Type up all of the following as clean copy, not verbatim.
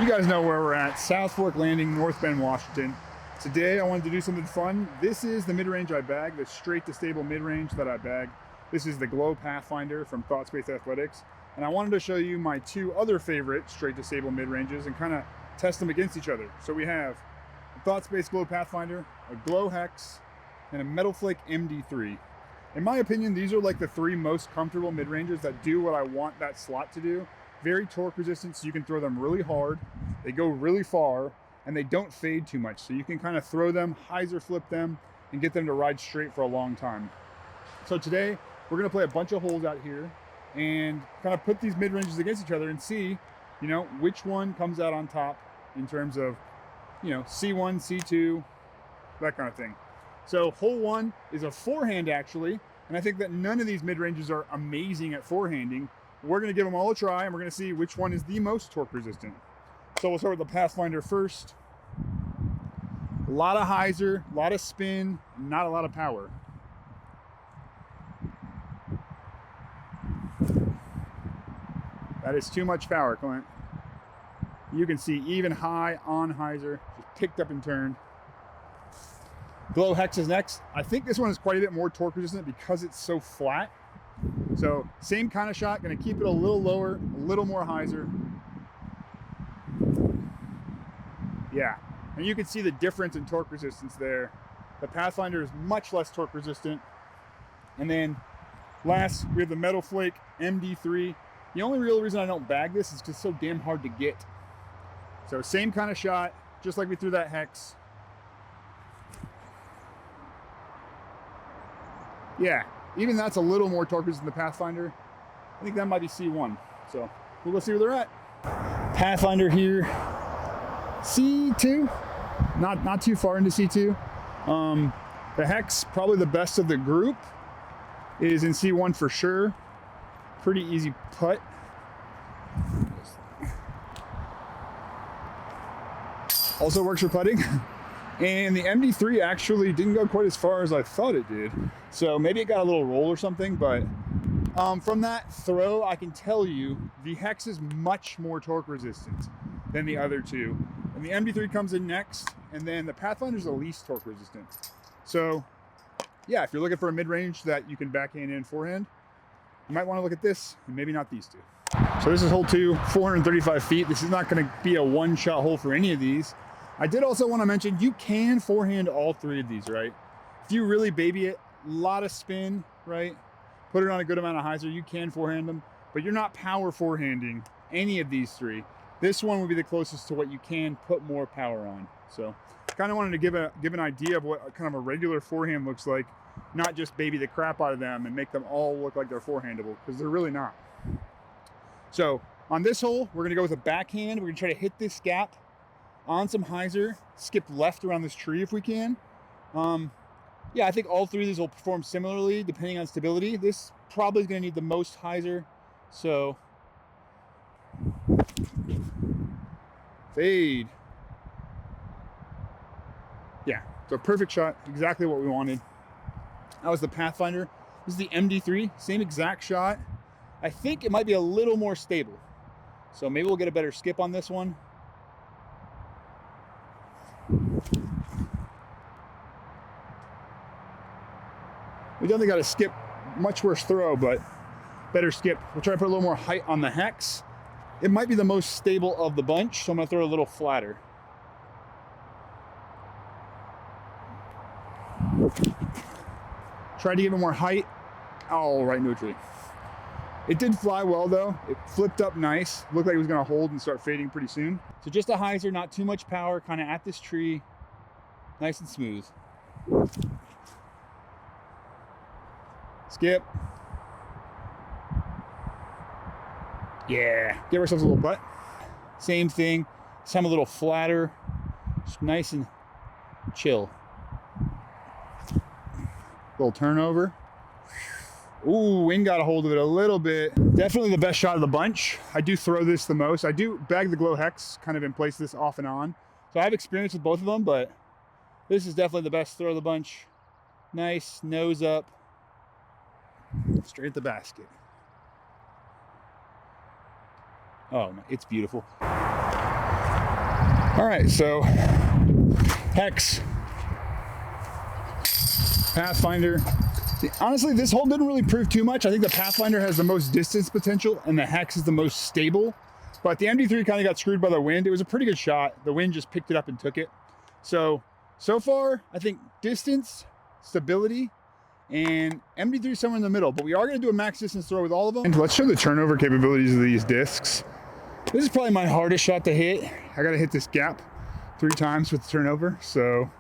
You guys know where we're at, South Fork Landing, North Bend, Washington. Today I wanted to do something fun. This is the mid-range I bag, the straight to stable mid-range that I bag. This is the Glow Pathfinder from Thought Space Athletics. And I wanted to show you my two other favorite straight to stable mid-ranges and kind of test them against each other. So we have a Thought Space Glow Pathfinder, a Glow Hex, and a Metal Flake MD3. In my opinion, these are like the three most comfortable mid-ranges that do what I want that slot to do. Very torque resistant, so you can throw them really hard. They go really far, and they don't fade too much. So you can kind of throw them, hyzer flip them, and get them to ride straight for a long time. So today, we're gonna play a bunch of holes out here and kind of put these mid-ranges against each other and see, which one comes out on top in terms of, C1, C2, that kind of thing. So hole one is a forehand actually, and I think that none of these mid-ranges are amazing at forehanding. We're gonna give them all a try and we're gonna see which one is the most torque resistant. So we'll start with the Pathfinder first. A lot of hyzer, a lot of spin, not a lot of power. That is too much power, Clint. You can see even high on hyzer, just picked up and turned. Glow Hex is next. I think this one is quite a bit more torque resistant because it's so flat. So same kind of shot, gonna keep it a little lower, a little more hyzer. Yeah, and you can see the difference in torque resistance there. The Pathfinder is much less torque resistant. And then last, we have the Metal Flake MD3. The only real reason I don't bag this is because it's so damn hard to get. So same kind of shot, just like we threw that Hex. Yeah, even that's a little more torque resistant than the Pathfinder. I think that might be C1. So we'll go see where they're at. Pathfinder here, C2, not too far into C2. The Hex, probably the best of the group, is in C1 for sure. Pretty easy putt. Also works for putting. And the MD3 actually didn't go quite as far as I thought it did. So maybe it got a little roll or something, but from that throw, I can tell you the Hex is much more torque resistant than the other two. And the MD3 comes in next, and then the Pathfinder is the least torque resistant. So yeah, if you're looking for a mid-range that you can backhand and forehand, you might want to look at this and maybe not these two. So this is hole two, 435 feet. This is not going to be a one-shot hole for any of these. I did also want to mention, you can forehand all three of these, right? If you really baby it, a lot of spin, right? Put it on a good amount of hyzer, you can forehand them, but you're not power forehanding any of these three. This one would be the closest to what you can put more power on. So kind of wanted to give an idea of what kind of a regular forehand looks like, not just baby the crap out of them and make them all look like they're forehandable, because they're really not. So on this hole, we're gonna go with a backhand. We're gonna try to hit this gap on some hyzer, skip left around this tree if we can. Yeah, I think all three of these will perform similarly depending on stability. This probably is gonna need the most hyzer, so. Fade. Yeah, so perfect shot, exactly what we wanted. That was the Pathfinder. This is the MD3, same exact shot. I think it might be a little more stable. So maybe we'll get a better skip on this one. We definitely got a skip, much worse throw, but better skip. We'll try to put a little more height on the Hex. It might be the most stable of the bunch, so I'm gonna throw it a little flatter. Try to give it more height. Oh, right into a tree. It did fly well though. It flipped up nice. Looked like it was gonna hold and start fading pretty soon. So just a hyzer, not too much power, kind of at this tree. Nice and smooth. Skip. Yeah, give ourselves a little putt. Same thing, some a little flatter, just nice and chill. Little turnover. Ooh, wind got a hold of it a little bit. Definitely the best shot of the bunch. I do throw this the most. I do bag the Glow Hex kind of in place this off and on. So I have experience with both of them, but this is definitely the best throw of the bunch. Nice, nose up, straight at the basket. Oh, it's beautiful. All right, so Hex, Pathfinder. Honestly, this hole didn't really prove too much. I think the Pathfinder has the most distance potential and the Hex is the most stable. But the MD3 kind of got screwed by the wind. It was a pretty good shot. The wind just picked it up and took it. So far, I think distance, stability, and MD3 somewhere in the middle. But we are going to do a max distance throw with all of them. And let's show the turnover capabilities of these discs. This is probably my hardest shot to hit. I got to hit this gap 3 times with the turnover. So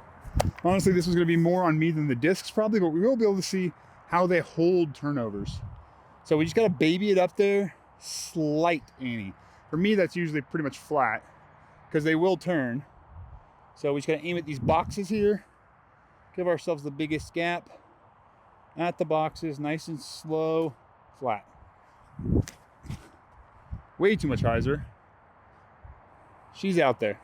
honestly, this was going to be more on me than the discs probably, but we will be able to see how they hold turnovers. So we just got to baby it up there, slight Annie. For me, that's usually pretty much flat because they will turn. So we just got to aim at these boxes here, give ourselves the biggest gap at the boxes, nice and slow, flat. Way too much hyzer. She's out there.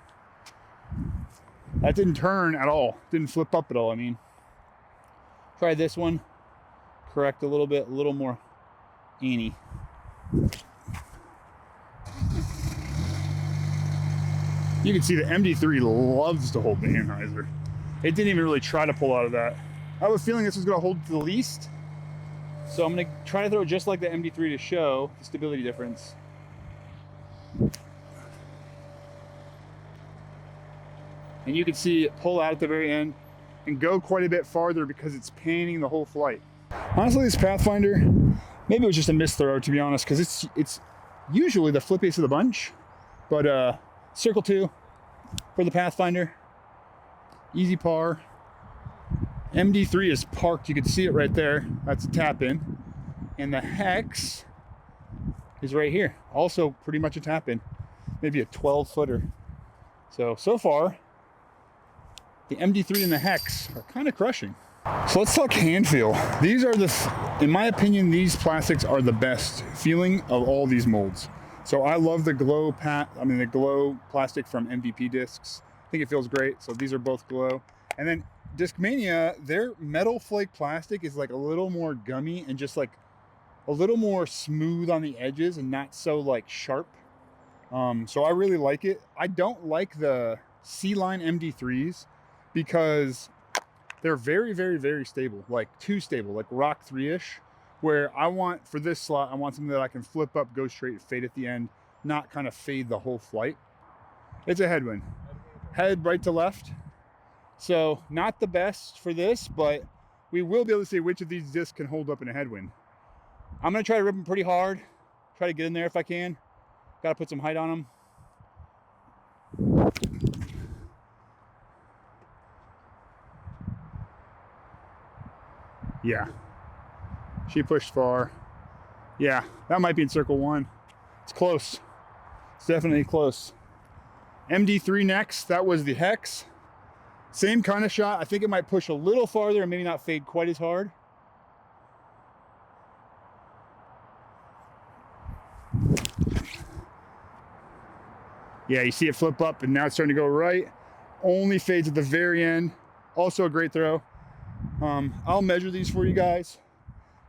That didn't turn at all. Didn't flip up at all, I mean. Try this one. Correct a little bit, a little more Annie. You can see the MD3 loves to hold the anhyzer. It didn't even really try to pull out of that. I have a feeling this was going to hold to the least. So I'm going to try to throw just like the MD3 to show the stability difference. And you can see it pull out at the very end and go quite a bit farther because it's panning the whole flight. Honestly, this Pathfinder, maybe it was just a missed throw to be honest, because it's usually the flippiest of the bunch. But circle 2 for the Pathfinder, easy par. MD3 is parked, you can see it right there, that's a tap in. And the Hex is right here, also pretty much a tap in, maybe a 12-footer. So far, the MD3 and the Hex are kind of crushing. So let's talk hand feel. These are in my opinion, these plastics are the best feeling of all these molds. So I love the glow plastic from MVP discs. I think it feels great. So these are both glow. And then Discmania, their metal flake plastic is like a little more gummy and just like a little more smooth on the edges and not so like sharp. So I really like it. I don't like the C-line MD3s because they're very, very, very stable, like too stable, like Rock 3-ish, where I want, for this slot, I want something that I can flip up, go straight, fade at the end, not kind of fade the whole flight. It's a headwind. Head right to left. So not the best for this, but we will be able to see which of these discs can hold up in a headwind. I'm gonna try to rip them pretty hard, try to get in there if I can. Gotta put some height on them. Yeah, she pushed far. Yeah, that might be in circle 1. It's close. It's definitely close. MD3 next, that was the Hex. Same kind of shot. I think it might push a little farther and maybe not fade quite as hard. Yeah, you see it flip up and now it's starting to go right. Only fades at the very end. Also a great throw. I'll measure these for you guys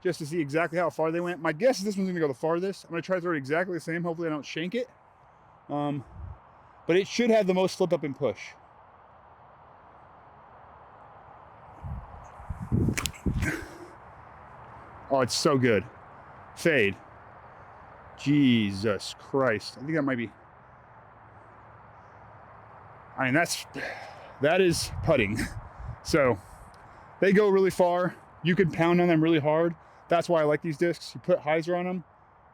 just to see exactly how far they went. My guess is this one's gonna go the farthest. I'm gonna try to throw it exactly the same. Hopefully I don't shank it. But it should have the most flip up and push. Oh, it's so good. Fade. Jesus Christ. I think that might be, I mean, that is putting. So they go really far. You can pound on them really hard. That's why I like these discs. You put hyzer on them,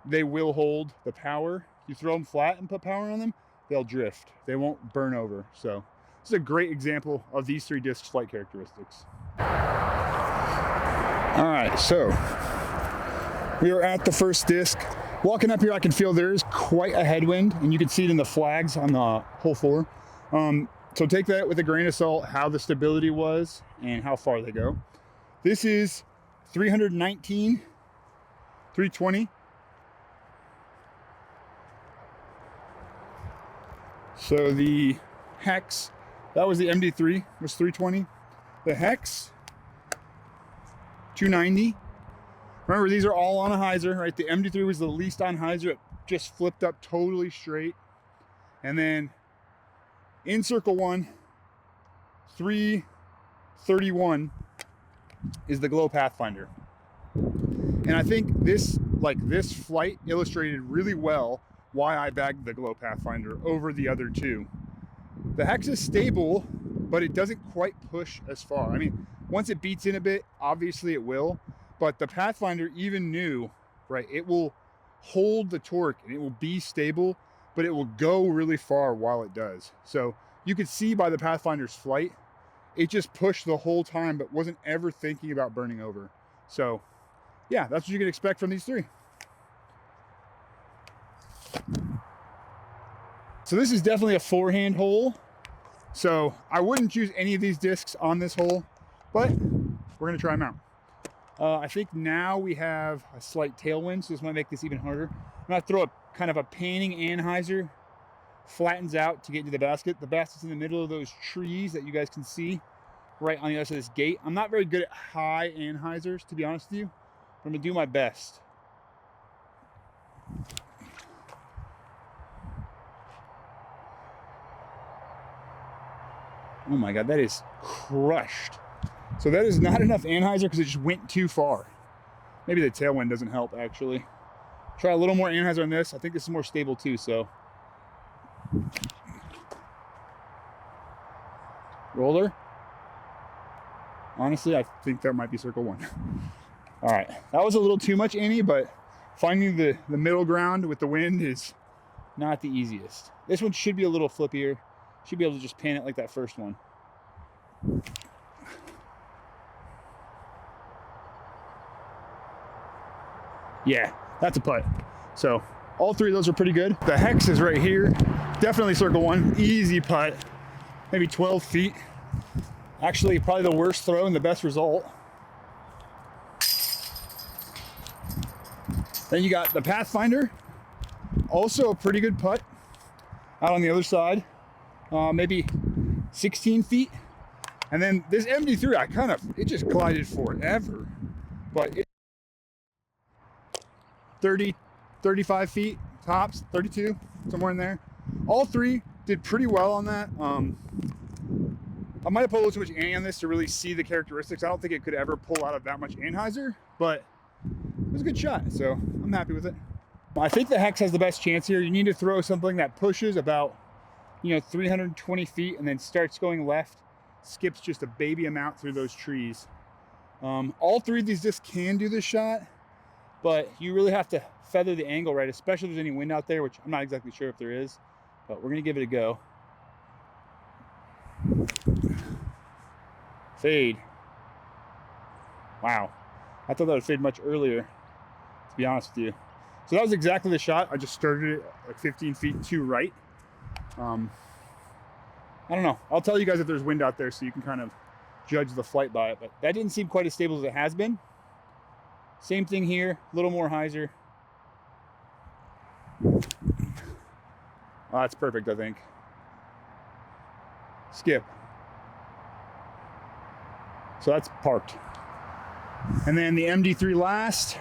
they will hold the power. You throw them flat and put power on them, they'll drift. They won't burn over. So this is a great example of these 3 discs flight characteristics. All right, so we are at the first disc. Walking up here, I can feel there is quite a headwind, and you can see it in the flags on the hole 4. So take that with a grain of salt, how the stability was and how far they go. This is 319, 320. So the Hex, that was the MD3, was 320. The Hex, 290. Remember, these are all on a hyzer, right? The MD3 was the least on hyzer. It just flipped up totally straight. And then in circle 1, 331 is the glow Pathfinder. And I think this flight illustrated really well why I bagged the glow Pathfinder over the other two. The Hex is stable, but it doesn't quite push as far. I mean, once it beats in a bit, obviously it will, but the Pathfinder even knew, right, it will hold the torque and it will be stable, but it will go really far while it does. So you could see by the Pathfinder's flight, it just pushed the whole time, but wasn't ever thinking about burning over. So yeah, that's what you can expect from these three. So this is definitely a forehand hole. So I wouldn't choose any of these discs on this hole, but we're gonna try them out. I think now we have a slight tailwind, so this might make this even harder. I'm gonna throw a kind of a panning Anheuser, flattens out to get into the basket. The basket's in the middle of those trees that you guys can see right on the other side of this gate. I'm not very good at high Anheisers, to be honest with you. I'm gonna do my best. Oh my God, that is crushed. So that is not enough Anheuser because it just went too far. Maybe the tailwind doesn't help, actually. Try a little more Anheuser on this. I think this is more stable too, so. Roller. Honestly, I think that might be circle 1. All right, that was a little too much Annie, but finding the middle ground with the wind is not the easiest. This one should be a little flippier. Should be able to just pan it like that first one. Yeah, that's a putt. So all three of those are pretty good. The Hex is right here. Definitely circle 1, easy putt. Maybe 12 feet. Actually, probably the worst throw and the best result. Then you got the Pathfinder. Also a pretty good putt out on the other side. Maybe 16 feet. And then this MD3, it just glided forever. But 30, 35 feet tops, 32, somewhere in there. All three did pretty well on that. I might have put a little too much Annie on this to really see the characteristics. I don't think it could ever pull out of that much Anheuser, but it was a good shot, so I'm happy with it. I think the Hex has the best chance here. You need to throw something that pushes about, 320 feet and then starts going left, skips just a baby amount through those trees. All three of these discs can do this shot, but you really have to feather the angle right, especially if there's any wind out there, which I'm not exactly sure if there is, but we're gonna give it a go. Fade. Wow. I thought that would fade much earlier, to be honest with you. So that was exactly the shot. I just started it like 15 feet to right. I don't know. I'll tell you guys if there's wind out there so you can kind of judge the flight by it, but that didn't seem quite as stable as it has been. Same thing here, a little more hyzer. Oh, that's perfect, I think. Skip. So that's parked. And then the MD3 last.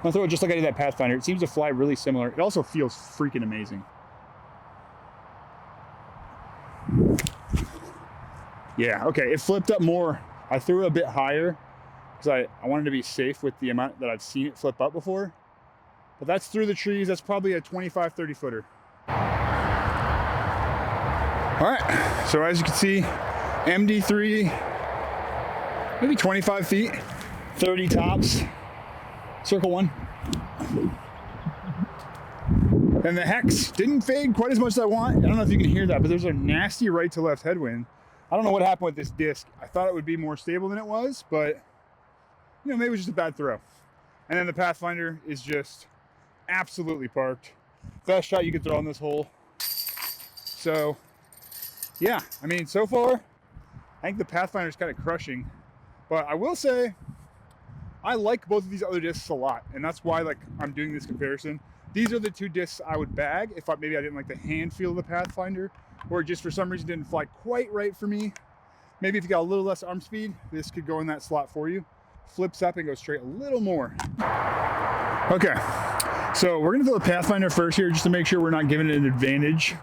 I'll throw it just like I did that Pathfinder. It seems to fly really similar. It also feels freaking amazing. Yeah, okay, it flipped up more. I threw it a bit higher because I wanted to be safe with the amount that I've seen it flip up before. But that's through the trees. That's probably a 25, 30 footer. All right, so as you can see, MD3, maybe 25 feet, 30 tops, circle 1. And the Hex didn't fade quite as much as I want. I don't know if you can hear that, but there's a nasty right to left headwind. I don't know what happened with this disc. I thought it would be more stable than it was, but maybe it was just a bad throw. And then the Pathfinder is just absolutely parked. Best shot you could throw on this hole. So yeah, I mean, so far, I think the Pathfinder is kind of crushing, but I will say, I like both of these other discs a lot, and that's why I'm doing this comparison. These are the two discs I would bag if maybe I didn't like the hand feel of the Pathfinder, or just for some reason didn't fly quite right for me. Maybe if you got a little less arm speed, this could go in that slot for you. Flips up and goes straight a little more. Okay, so we're gonna throw the Pathfinder first here just to make sure we're not giving it an advantage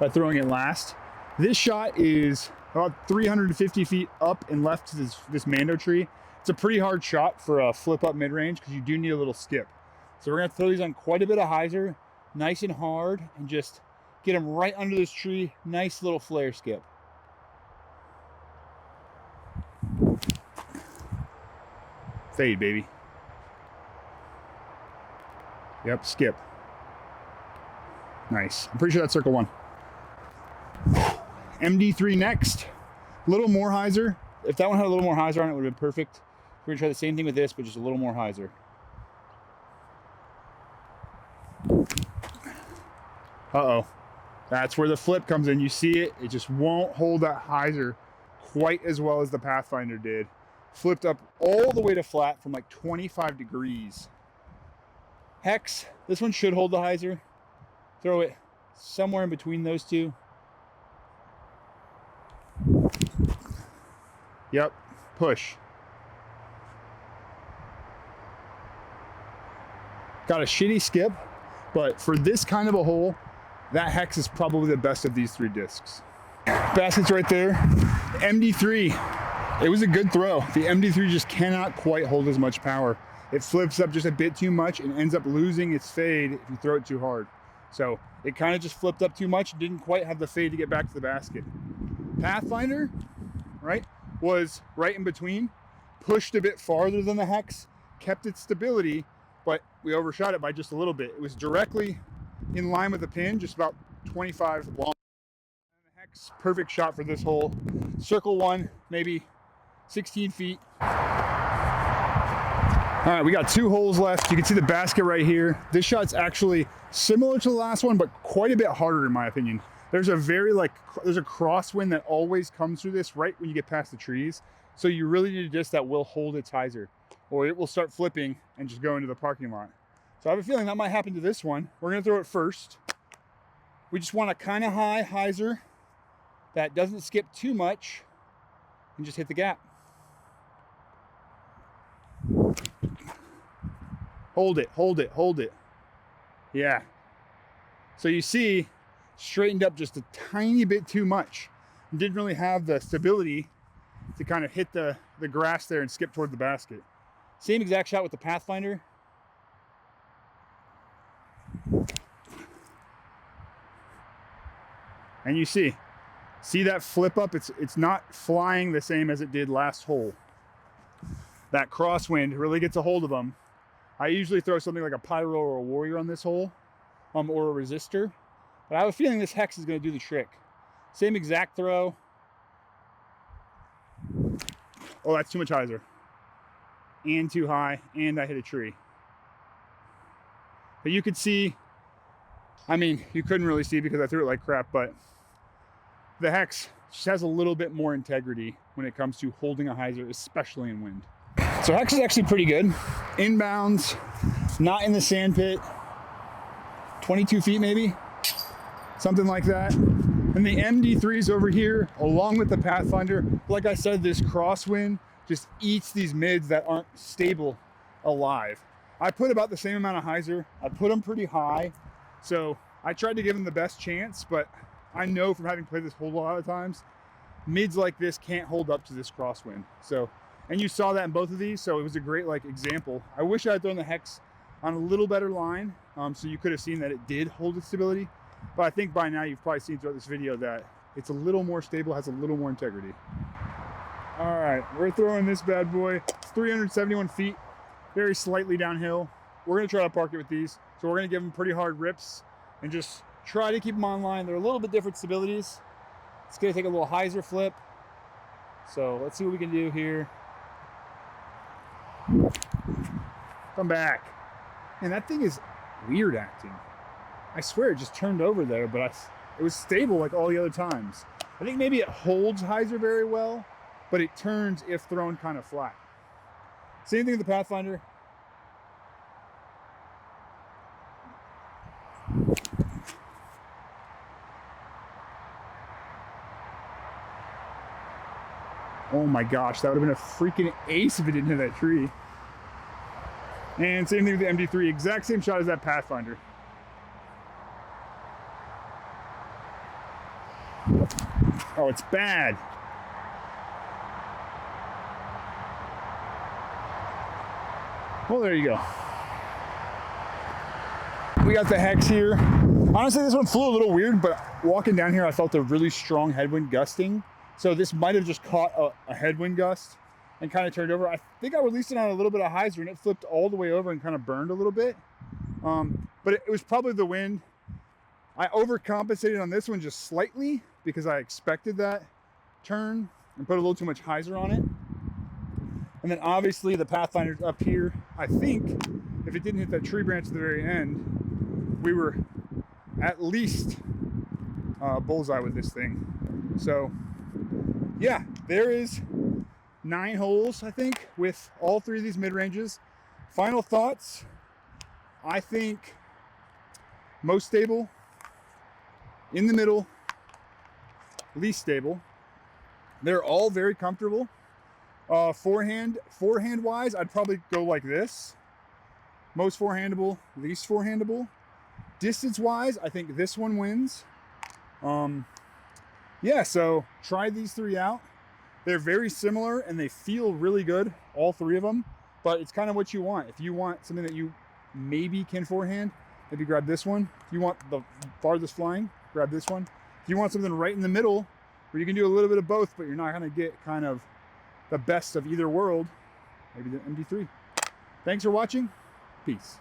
by throwing it last. This shot is about 350 feet up and left to this Mando tree. It's a pretty hard shot for a flip up mid-range because you do need a little skip. So we're gonna throw these on quite a bit of hyzer, nice and hard, and just get them right under this tree. Nice little flare skip. Fade, baby. Yep, skip. Nice. I'm pretty sure that's circle one. MD3 next. A little more hyzer. If that one had a little more hyzer on it, it would have been perfect. We're gonna try the same thing with this, but just a little more hyzer. Uh-oh. That's where the flip comes in. You see it, it just won't hold that hyzer quite as well as the Pathfinder did. Flipped up all the way to flat from like 25 degrees. Hex, this one should hold the hyzer. Throw it somewhere in between those two. Yep, push. Got a shitty skip, but for this kind of a hole, that hex is probably the best of these 3 discs. Basket's right there. MD3, it was a good throw. The MD3 just cannot quite hold as much power. It flips up just a bit too much and ends up losing its fade if you throw it too hard. So it kind of just flipped up too much, didn't quite have the fade to get back to the basket. Pathfinder, right, was right in between, pushed a bit farther than the hex, kept its stability, but we overshot it by just a little bit. It was directly in line with the pin, just about 25 long. And the hex, perfect shot for this hole. Circle one, maybe 16 feet. All right, we got 2 holes left. You can see the basket right here. This shot's actually similar to the last one, but quite a bit harder in my opinion. There's a there's a crosswind that always comes through this right when you get past the trees. So you really need a disc that will hold its hyzer, or it will start flipping and just go into the parking lot. So I have a feeling that might happen to this one. We're gonna throw it first. We just want a kind of high hyzer that doesn't skip too much and just hit the gap. Hold it, hold it, hold it. Yeah. So you see, straightened up just a tiny bit too much. Didn't really have the stability to kind of hit the grass there and skip toward the basket. Same exact shot with the Pathfinder. And you see that flip up? It's not flying the same as it did last hole. That crosswind really gets a hold of them. I usually throw something like a pyro or a warrior on this hole, or a resistor. But I have a feeling this hex is going to do the trick. Same exact throw. Oh, that's too much hyzer. And too high, and I hit a tree. But you could see, I mean, you couldn't really see because I threw it like crap, but the hex just has a little bit more integrity when it comes to holding a hyzer, especially in wind. So hex is actually pretty good. Inbounds, not in the sand pit, 22 feet maybe, something like that. And the MD3's over here, along with the Pathfinder. Like I said, this crosswind just eats these mids that aren't stable alive. I put about the same amount of hyzer. I put them pretty high. So I tried to give them the best chance, but I know from having played this hole a lot of times, mids like this can't hold up to this crosswind. So, and you saw that in both of these, so it was a great example. I wish I had thrown the hex on a little better line, so you could have seen that it did hold its stability. But I think by now you've probably seen throughout this video that it's a little more stable, has a little more integrity. All right, we're throwing this bad boy. It's 371 feet, very slightly downhill. We're gonna try to park it with these. So we're gonna give them pretty hard rips and just try to keep them on line. They're a little bit different stabilities. It's gonna take a little hyzer flip. So let's see what we can do here. Come back. And that thing is weird acting. I swear it just turned over there, but it was stable like all the other times. I think maybe it holds hyzer very well, but it turns if thrown kind of flat. Same thing with the Pathfinder. Oh my gosh, that would have been a freaking ace if it didn't hit that tree. And same thing with the MD3, exact same shot as that Pathfinder. Oh, it's bad. Well, there you go. We got the hex here. Honestly, this one flew a little weird, but walking down here, I felt a really strong headwind gusting. So this might have just caught a headwind gust and kind of turned over. I think I released it on a little bit of hyzer and it flipped all the way over and kind of burned a little bit. But it was probably the wind. I overcompensated on this one just slightly because I expected that turn and put a little too much hyzer on it. And then obviously the Pathfinder up here, I think if it didn't hit that tree branch at the very end, we were at least bullseye with this thing. So yeah, there is 9 holes, I think, with all 3 of these mid-ranges. Final thoughts, I think most stable, in the middle, least stable. They're all very comfortable. Forehand wise, I'd probably go like this. Most forehandable, least forehandable. Distance wise, I think this one wins. Yeah, so try these 3 out. They're very similar and they feel really good, all 3 of them, but it's kind of what you want. If you want something that you maybe can forehand, maybe grab this one. If you want the farthest flying, grab this one. If you want something right in the middle where you can do a little bit of both, but you're not gonna get kind of the best of either world, maybe the MD3. Thanks for watching. Peace.